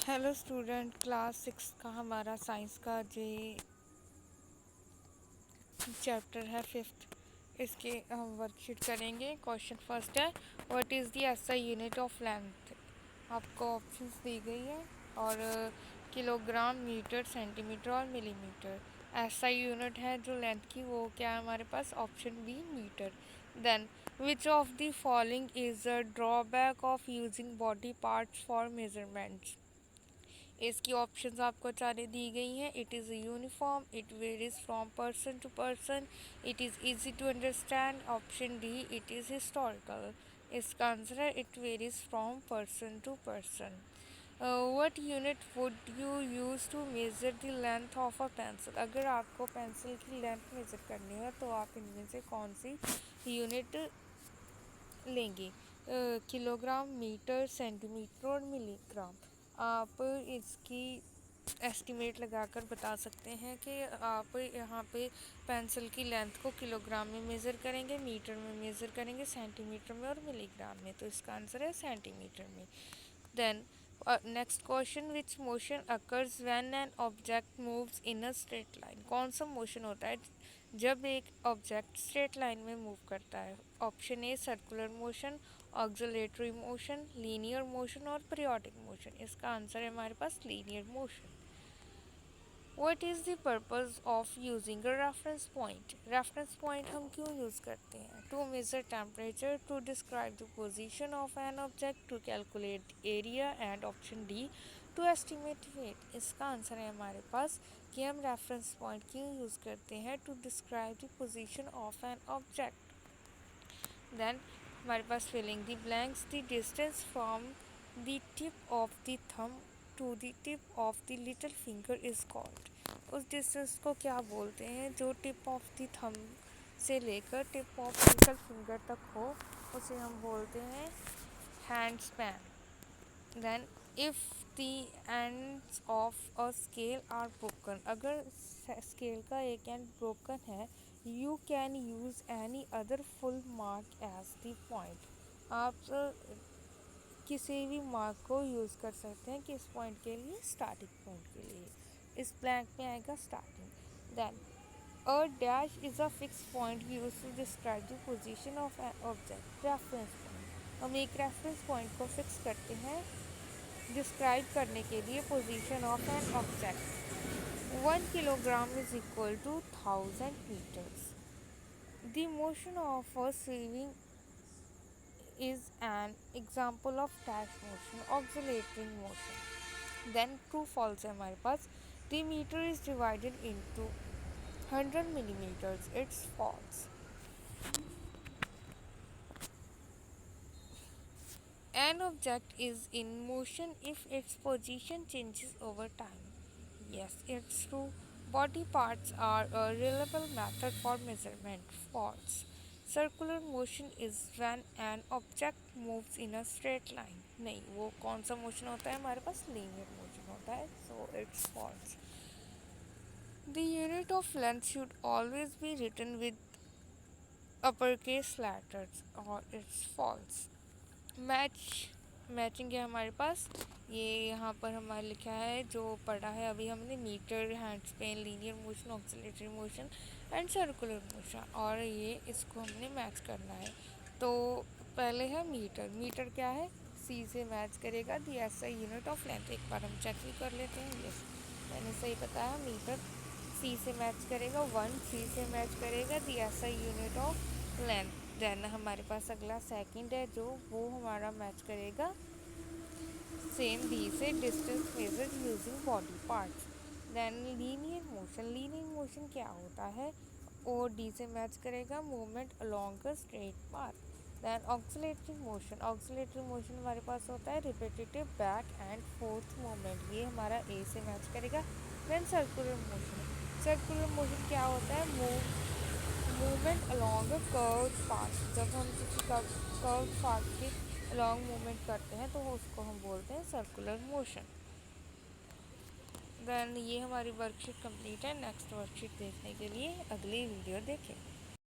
Hello student, class 6 का हमारा science का जे चैप्टर है 5th। इसके हम वर्कशीट करेंगे। क्वेश्चन फर्स्ट है, what is the SI unit of length. आपको ऑप्शंस दी गई है और किलोग्राम, मीटर, सेंटीमीटर और मिलीमीटर। एसआई यूनिट है जो लेंथ की, वो क्या है हमारे पास? Option B, metre. Then which of the following is a drawback of using body parts for measurements. इसकी ऑप्शंस आपको सारी दी गई हैं। It is uniform, it varies from person to person, it is easy to understand. Option D, it is historical. इसका answer है it varies from person to person. What unit would you use to measure the length of a pencil. अगर आपको pencil की length measure करनी है तो आप इनमें से कौन सी यूनिट लेंगे? किलोग्राम, मीटर, सेंटीमीटर और मिलीग्राम। आप इसकी एस्टिमेट लगाकर बता सकते हैं कि आप यहाँ पे पेंसिल की लेंथ को किलोग्राम में मेज़र करेंगे, मीटर में मेज़र करेंगे, सेंटीमीटर में और मिलीग्राम में। तो इसका आंसर है सेंटीमीटर में। Then next question, which motion occurs when an object moves in a straight line. कौन सा मोशन होता है जब एक ऑब्जेक्ट स्ट्रेट लाइन में मूव करता है? Option A circular motion, oscillatory motion, linear motion और पीरियोडिक मोशन। इसका आंसर है हमारे पास linear motion. What is the purpose of using a reference point? Reference point हम क्यों यूज़ करते हैं? To measure temperature, to describe the position of an object, to calculate the area and option D, to estimate weight। इसका answer है हमारे पास कि हम reference point क्यों यूज़ करते हैं? To describe the position of an object। Then हमारे पास filling the blanks, the distance from the tip of the thumb to the tip of the little finger is called। उस distance को क्या बोलते हैं जो टिप ऑफ द थंब से लेकर tip of little finger तक हो? उसे हम बोलते हैं hand span. Then if the ends of a scale are broken. अगर स्केल का एक एंड ब्रोकन है, you can use any other full mark as the point. आप किसी भी मार्क को यूज़ कर सकते हैं किस पॉइंट के लिए? स्टार्टिंग पॉइंट के लिए। इस ब्लैंक में आएगा starting. Then a dash is a fix point use to describe the position of an object. Reference point, हम एक रेफरेंस पॉइंट को फिक्स करते हैं डिस्क्राइब करने के लिए position of an object. 1 kilogram is equal to 1000 meters. The motion of a swimming is an example of dash motion, auxiliary motion। Then true false है हमारे पास। The meter is divided into 100 millimeters, it's false। An object is in motion if its position changes over time, yes, it's true। Body parts are a reliable method for measurement, false। Circular motion is when an object moves in a straight line, नहीं, वो कौन सा motion होता है हमारे पास? Linear motion होता है, so it's false. The unit of length should always be written with upper case letters, और इट्स फॉल्स। मैच मैचिंग है हमारे पास, ये यहाँ पर हमारे लिखा है जो पढ़ा है अभी हमने, metre, hand span, linear motion, oscillatory motion and circular motion, और ये इसको हमने मैच करना है। तो पहले है मीटर। मीटर क्या है? सी से मैच करेगा the SI unit of length. एक बार हम चेक भी कर लेते हैं। यस, मैंने सही बताया, मीटर सी से मैच करेगा, 1 सी से मैच करेगा the SI unit of length. Then हमारे पास अगला सेकंड है जो वो हमारा मैच करेगा सेम डी से, distance measured using body parts. Then linear motion. Linear motion क्या होता है? ओ डी से मैच करेगा movement along a straight path. Then oscillatory motion. Oscillatory motion हमारे पास होता है repetitive back and forth movement, ये हमारा ए से मैच करेगा। Then circular motion. Circular motion क्या होता है? Movement along a curve path. जब हम किसी कर्व पाथ के अलॉन्ग मूवमेंट करते हैं तो उसको हम बोलते हैं सर्कुलर मोशन। देन ये हमारी वर्कशीट कंप्लीट है। नेक्स्ट वर्कशीट देखने के लिए अगली वीडियो देखें।